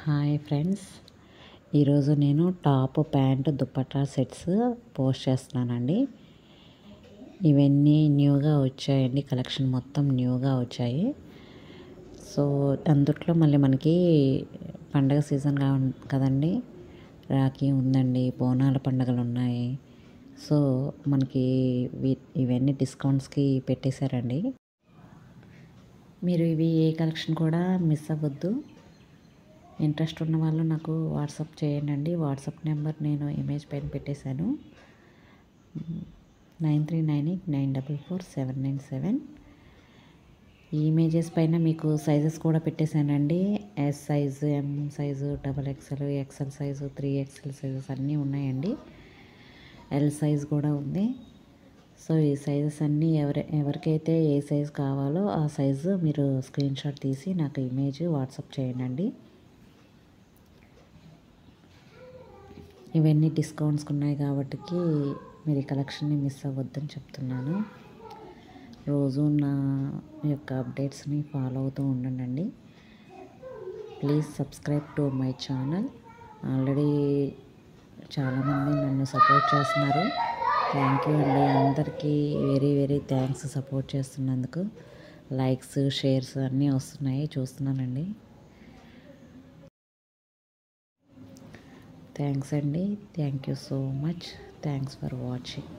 Hi friends, ఈరోజు నేను top pant dupatta sets post చేస్తున్నానండి. ఇవన్నీ న్యూగా వచ్చాయండి, కలెక్షన్ మొత్తం న్యూగా వచ్చాయి. సో అందుట్లో మళ్ళీ మనకి పండగ సీజన్ కదండి, రాఖీ ఉందండి, బోనాల పండుగలు ఉన్నాయి. సో మనకి ఇవన్నీ డిస్కౌంట్స్కి పెట్టేశారండి. మీరు ఇవి ఏ కలెక్షన్ కూడా మిస్ అవ్వద్దు. ఇంట్రెస్ట్ ఉన్న వాళ్ళు నాకు వాట్సాప్ చేయండి. వాట్సాప్ నెంబర్ నేను ఇమేజ్ పైన పెట్టేశాను, 9398944797. ఈ ఇమేజెస్ పైన మీకు సైజెస్ కూడా పెట్టేశానండి. S size, M size, XXL, XL size, 3XL sizes అన్నీ ఉన్నాయండి. ఎల్ సైజ్ కూడా ఉంది. సో ఈ సైజెస్ అన్నీ ఎవరికైతే ఏ సైజు కావాలో ఆ సైజు మీరు స్క్రీన్ షాట్ తీసి నాకు ఇమేజ్ వాట్సాప్ చేయండి. ఇవన్నీ డిస్కౌంట్స్కి ఉన్నాయి కాబట్టి మీరు ఈ కలెక్షన్ని మిస్ అవ్వద్దని చెప్తున్నాను. రోజు నా యొక్క అప్డేట్స్ని ఫాలో అవుతూ ఉండండి. Please subscribe to my channel. Already చాలామంది నన్ను సపోర్ట్ చేస్తున్నారు. థ్యాంక్ యూ అండి, అందరికీ వెరీ వెరీ థ్యాంక్స్ సపోర్ట్ చేస్తున్నందుకు. లైక్స్, షేర్స్ అన్నీ వస్తున్నాయి, చూస్తున్నానండి. థ్యాంక్స్ అండి, thank you so much. Thanks for watching.